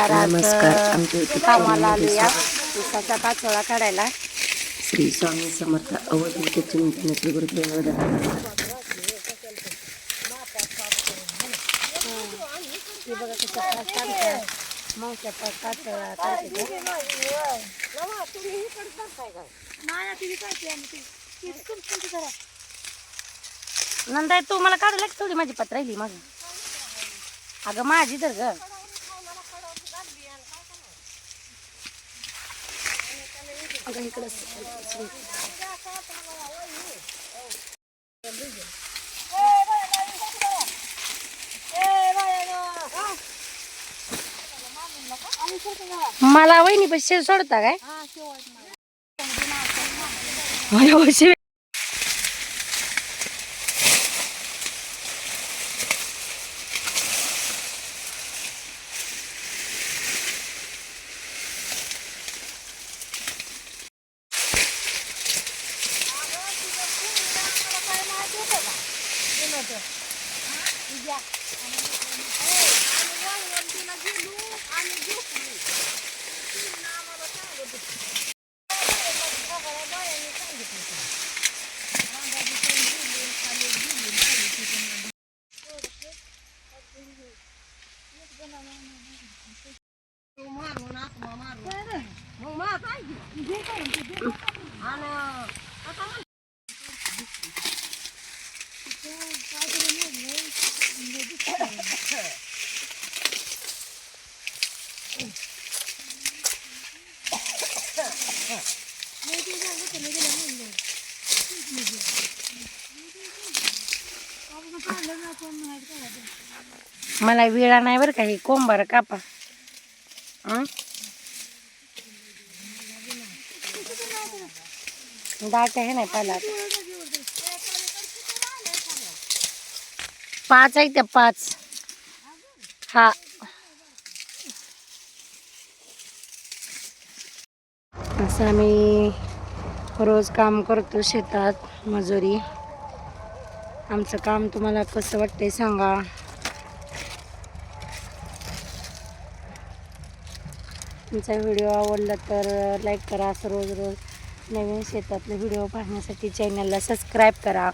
नमस्कार. आमच्या कामाला आलूया उसाचा पाचोळा काढायला. श्री स्वामी समर्थ अवधूत चिंतन गुरुदेव बघा कसं मौच्या पाचोळा काढते. नंतर तू मला काढायला थोडी माझी पत्र राहिली मग. अगं माझी तर ग मला वहिनी पैसे सोडता काय? मला वेळा नाही बरं का हे कोंबार कापा. दाट आहे नाही पाला 5 आहे त्या 5. हा असं आम्ही रोज काम करतो शेतात मजुरी. आमचं काम तुम्हाला कसं वाटतंय सांगा. तुमचा व्हिडिओ आवडला तर लाईक करा. असं रोज रोज नवीन शेतातले व्हिडिओ पाहण्यासाठी चॅनलला सबस्क्राईब करा.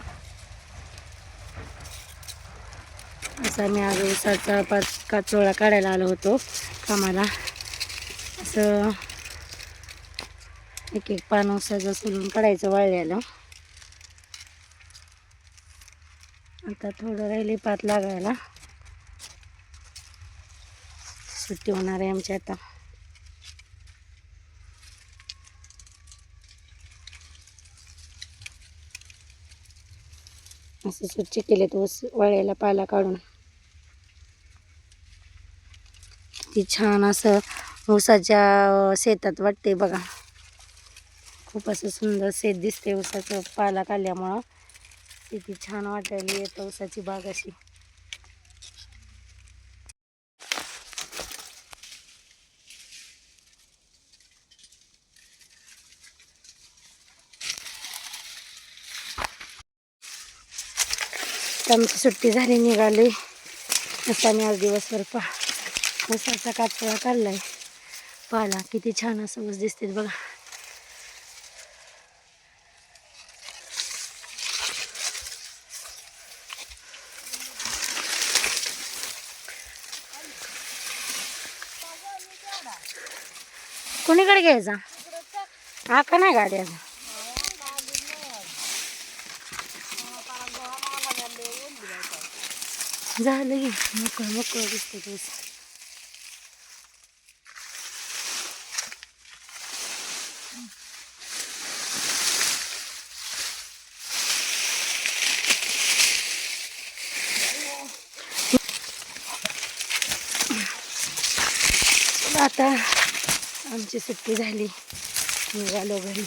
असं आम्ही आज उसाचा पाचोळा काढायला आलो होतो कामाला. असं एक एक पान उसाचं सोलून काढायचं वाळलेलं. आता थोडं राहिली पात लागायला. सुट्टी होणार आहे आमची आता. असं स्वच्छ केले तो वाळ्याला पाला काढून. ती छान असं ऊसाच्या शेतात वाटते बघा. खूप असं सुंदर शेत दिसते ऊसाचं पाला काढल्यामुळं. किती छान वाटायला येतं ऊसाची बाग अशी. आमची सुट्टी झाली निघाली. असं आम्ही आज दिवसभर ऊसाचा काचोळा काढलाय. पाला किती छान असं ऊस दिसते बघा. कोणीकडे घ्यायचा हा का नाही गाड्या. झालं की मोकळं मोकळं दिसतं ऊस. आता आमची सुट्टी झाली निघालो घरी.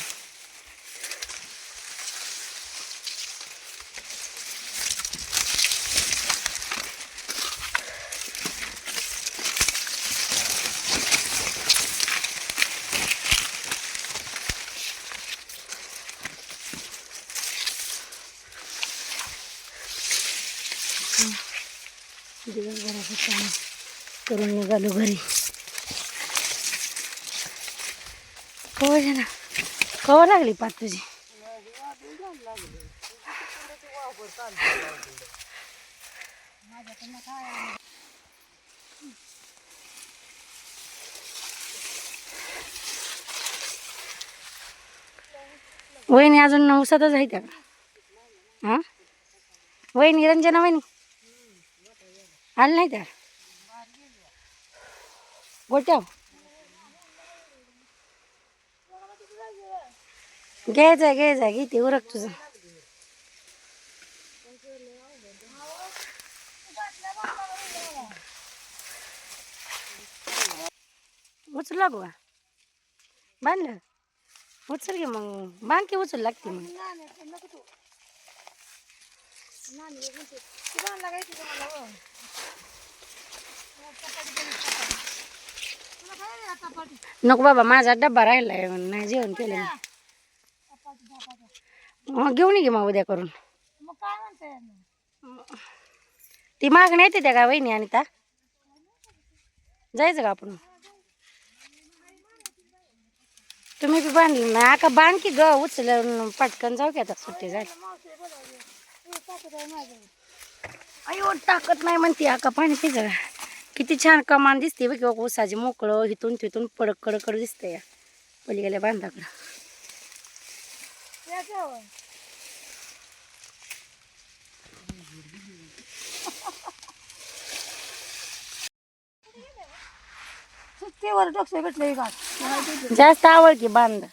दिवसभराचं काम करून निघालो घरी. कवा ना कवा लागली पात तुझी. वहिनी अजून उसातच आहे त्या का? हा वहिनी रंजना वहिनी आली नाही त्या गोट्या घ्यायचा घेते उरक तुझं. उचल लागू का बांधलं उचल घे मग बांधकी उचल लागते मग. नको बाबा माझा डब्बा राहिलाय नाही जेवण केलं मग घेऊन ये मग उद्या करून. ती मागणी येते त्या का वहिनी आणि ता जायचं का आपण. तुम्ही बी बांधलं ना आका बांध की ग उचल पटकन जाऊ की आता सुट्टी झाली. अयो टाकत नाही म्हणते आका पाणी पिझा. किती छान कमान दिसते बघ किंवा ऊसाची मोकळं इथून तिथून पडक कडकड दिसते या पलीकडल्या बांधाकडं. जास्त आवड की बांध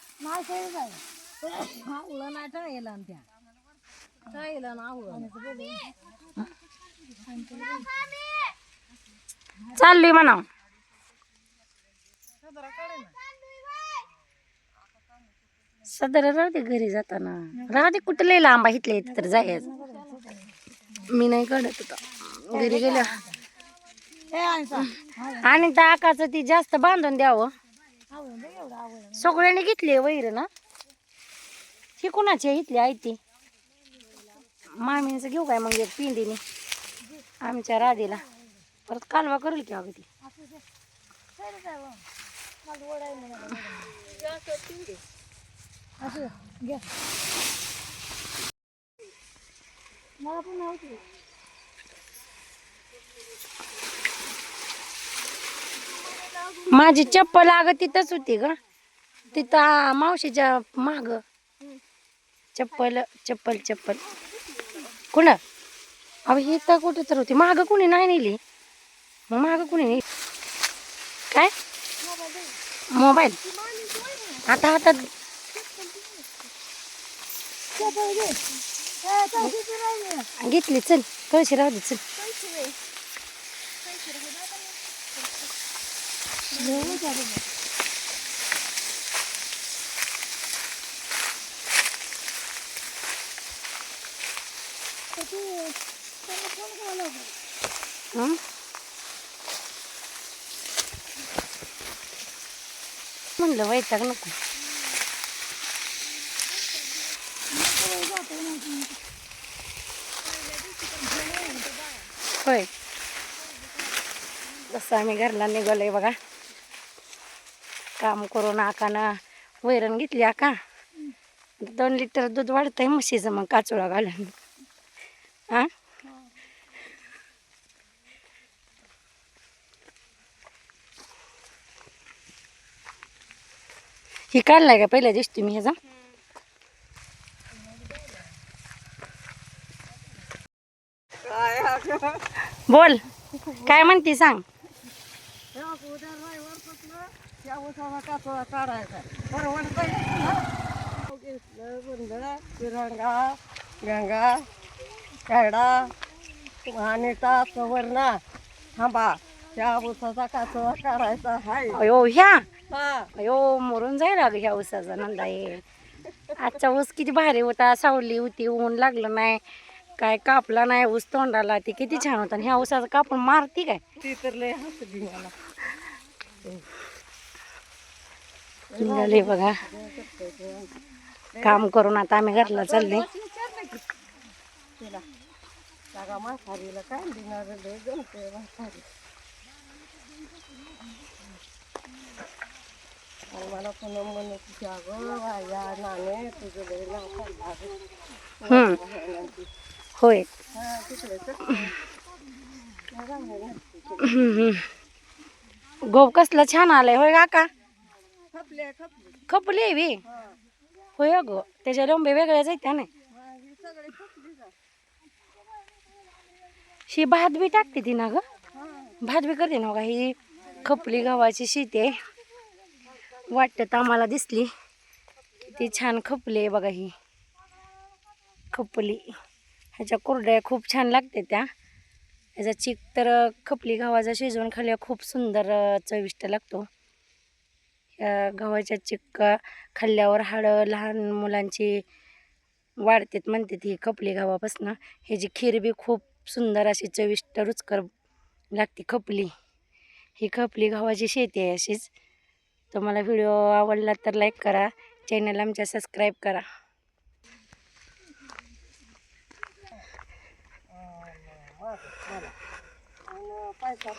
चालली म्हणा. सदर राहू दे घरी जाताना राहू दे कुठं लय लांबा इथल्या इथं तर जायचं. मी नाही काढत होता घरी गेल्या आणि त्या आकाचं ती जास्त बांधून द्यावं. सगळ्यांनी घेतली वैर ना ही कुणाची आहे इथली आहे ती मामीचं घेऊ काय मग एक पिंडीने आमच्या राधीला परत कालवा करेल की अगं ती. माझी चप्पल अगं तिथंच होती ग तिथं मावशीच्या माग चप्पल चप्पल चप्पल कुण अहो ही तर कुठे तर होती माग कुणी नाही नेली मग माग कुणी नेली काय मोबाईल आता हातात घेतली चल कळशी राहू दे चल. म्हणलं वैताग नको. होय जसं आम्ही घरला निघालोय बघा काम करून आकानं वैरण घेतली आका 2 लिटर दूध वाढतंय म्हशीचं मग काचोळा घालून. हा ही काढलाय का पहिल्या दिवशी तुम्ही ह्याचा बोल काय म्हणते सांग. गंगा काढा आणि वरणा थांबा त्या ऊसाचा कासवा काढायचा हाय. अयो ह्या अयो मरून जायला ह्या ऊसाचा नंदा आहे. आजचा ऊस किती भारी होता सावली होती ऊन लागलं नाही काय कापला नाही ऊस तोंडाला ती किती छान होता. ह्या ऊसाचा कापून मारती काय ती तर लय हसली मला. निघाले बघा काम करून आता आम्ही घरला चालले. म्हातारीला काय देणार जमते म्हातारी मला पुन्हा म्हणत होती, अगं वाया नाणे तुझं लय नाव काढलं हम्म, होय. हा तिकडे गहू कसला छान आलाय होय काका. खपले खपली आहे बी. होय अगं त्याच्या लोंबे वेगळ्याच आहेत त्या नाही. ही सगळी खपली का शी भात बी टाकते ती ना ग. भात बी करते ना का. ही खपली गव्हाची शेती आहे. वाटत आम्हाला दिसली किती छान खपली आहे बघा. ही खपली ह्याच्या कुरड्या खूप छान लागते त्या. ह्याचा चिक तर खपली गव्हाचा शिजवून खाल्ल्यावर खूप सुंदर चविष्ट लागतो. या गव्हाच्या चिक खाल्ल्यावर हाडं लहान मुलांची वाढतात म्हणतात ही खपली गव्हापासून. ह्याची खीर बी खूप सुंदर अशी चविष्ट रुचकर लागते खपली. ही खपली गव्हाची शेती आहे अशीच. तुम्हाला व्हिडिओ आवडला तर लाईक करा. चॅनल आमच्या सबस्क्राईब करा. पैसा